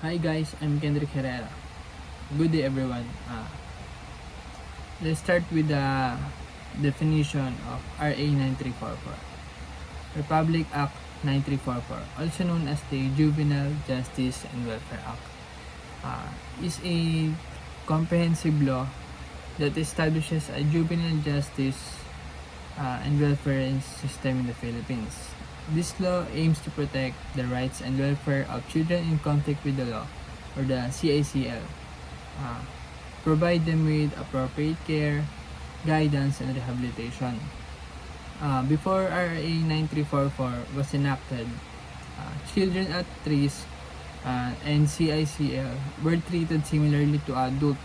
Hi guys, I'm Kendrick Herrera. Good day everyone. Let's start with the definition of RA 9344. Republic Act 9344, also known as the Juvenile Justice and Welfare Act, is a comprehensive law that establishes a juvenile justice and welfare system in the Philippines. This law aims to protect the rights and welfare of children in conflict with the law, or the CICL, provide them with appropriate care, guidance, and rehabilitation. Before RA 9344 was enacted, children at risk and CICL were treated similarly to adults.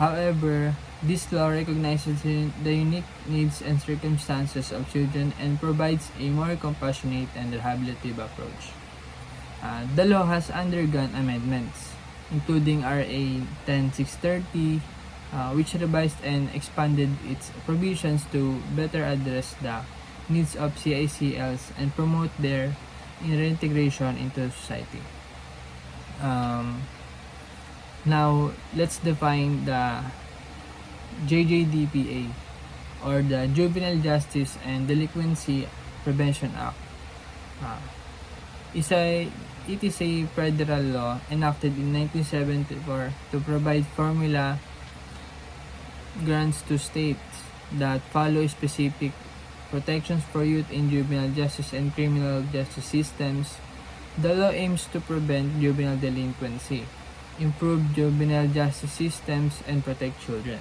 However, this law recognizes the unique needs and circumstances of children and provides a more compassionate and rehabilitative approach. The law has undergone amendments, including RA 10630, which revised and expanded its provisions to better address the needs of CICLs and promote their reintegration into society. Now, let's define the Jjdpa, or the Juvenile Justice and Delinquency Prevention Act. It is a federal law enacted in 1974 to provide formula grants to states that follow specific protections for youth in juvenile justice and criminal justice systems. The law aims to prevent juvenile delinquency, improve juvenile justice systems, and protect children.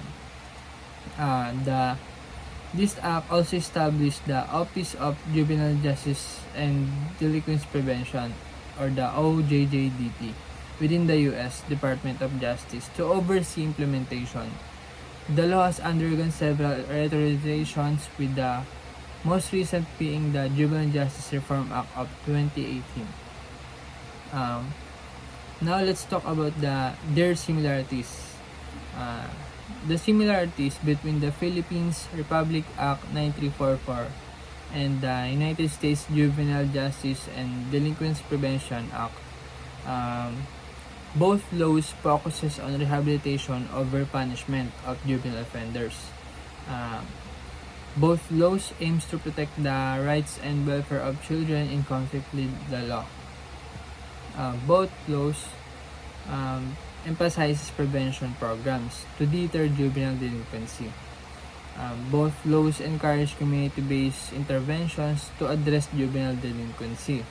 This act also established the Office of Juvenile Justice and Delinquency Prevention, or the OJJDP, within the U.S. Department of Justice to oversee implementation. The law has undergone several reauthorizations, with the most recent being the Juvenile Justice Reform Act of 2018. Now let's talk about their similarities. The similarities between the Philippines Republic Act 9344 and the United States Juvenile Justice and Delinquency Prevention Act. Both laws focuses on rehabilitation over punishment of juvenile offenders. Both laws aims to protect the rights and welfare of children in conflict with the law. Both laws emphasizes prevention programs to deter juvenile delinquency. Both laws encourage community-based interventions to address juvenile delinquency.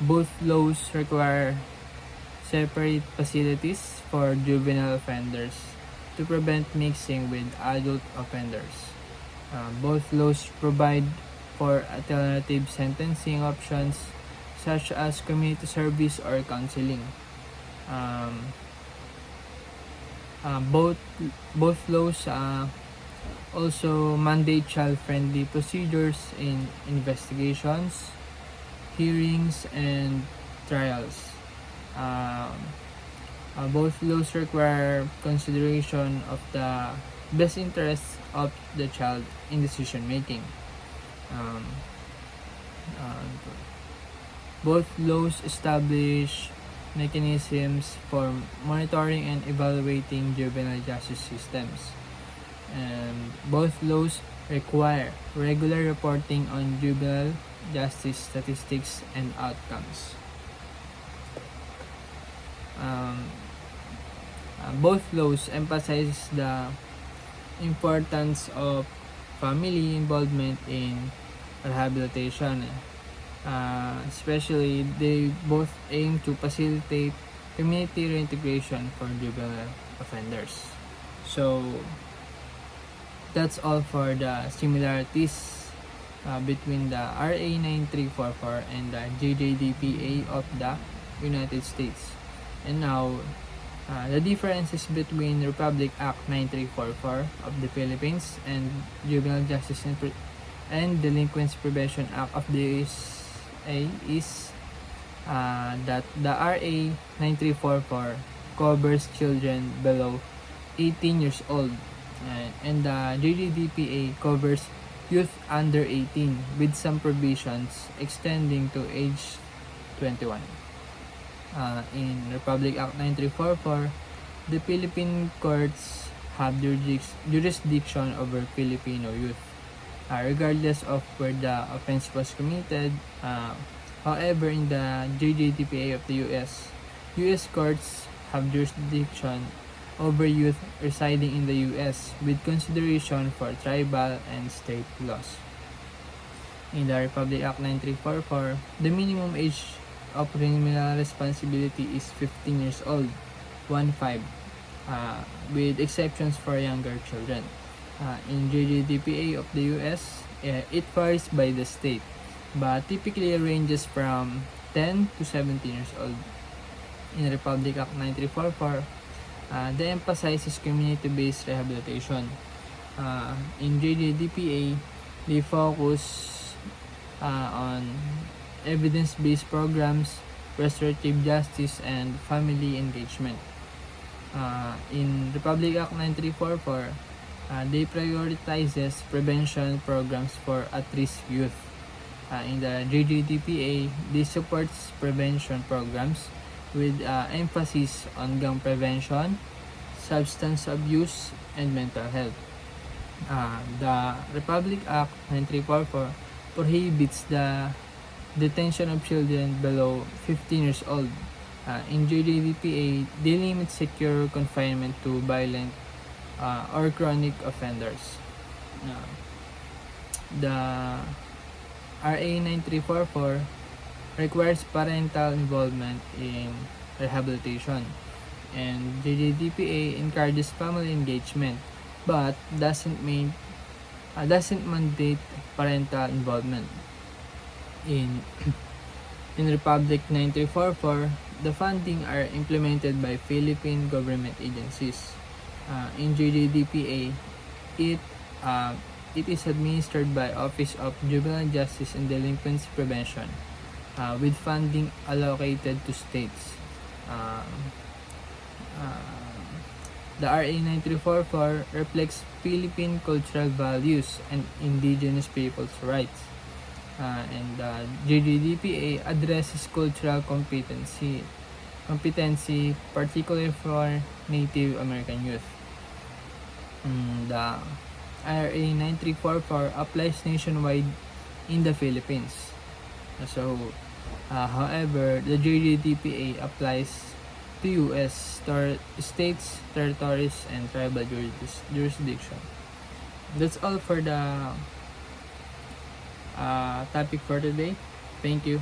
Both laws require separate facilities for juvenile offenders to prevent mixing with adult offenders. Both laws provide for alternative sentencing options such as community service or counseling. Both laws also mandate child-friendly procedures in investigations, hearings, and trials. Both laws require consideration of the best interests of the child in decision making. Both laws establish mechanisms for monitoring and evaluating juvenile justice systems. And both laws require regular reporting on juvenile justice statistics and outcomes. Both laws emphasize the importance of family involvement in rehabilitation. Especially, they both aim to facilitate community reintegration for juvenile offenders. So, that's all for the similarities between the RA 9344 and the Jjdpa of the United States. And now, the differences between Republic Act 9344 of the Philippines and Juvenile Justice and Delinquency Prevention Act of the USA is that the RA 9344 covers children below 18 years old, and the Jjdpa covers youth under 18 with some provisions extending to age 21. In Republic Act 9344, the Philippine courts have jurisdiction over Filipino youth, regardless of where the offense was committed. However, in the Jjdpa of the U.S. courts have jurisdiction over youth residing in the U.S. with consideration for tribal and state laws. In the Republic Act 9344, the minimum age of criminal responsibility is 15 years old, 1-5, with exceptions for younger children. In Jjdpa of the U.S., it varies by the state, but typically ranges from 10 to 17 years old. In Republic Act 9344, the emphasis is community-based rehabilitation. In Jjdpa, they focus on evidence-based programs, restorative justice, and family engagement. In Republic Act 9344, they prioritizes prevention programs for at-risk youth. In the Jjdpa, they supports prevention programs with emphasis on gun prevention, substance abuse, and mental health. The Republic Act 9344 prohibits the detention of children below 15 years old. In Jjdpa, they limit secure confinement to violent or chronic offenders. The RA 9344 requires parental involvement in rehabilitation, and Jjdpa encourages family engagement but doesn't mandate parental involvement. In Republic 9344, the funding are implemented by Philippine government agencies. In Jjdpa, it is administered by Office of Juvenile Justice and Delinquency Prevention, with funding allocated to states. The RA 9344 reflects Philippine cultural values and indigenous people's rights. And Jjdpa addresses cultural competency, particularly for Native American youth. The RA 9344 applies nationwide in the Philippines. So, however, the Jjdpa applies to U.S. states, territories, and tribal jurisdiction. That's all for the topic for today. Thank you.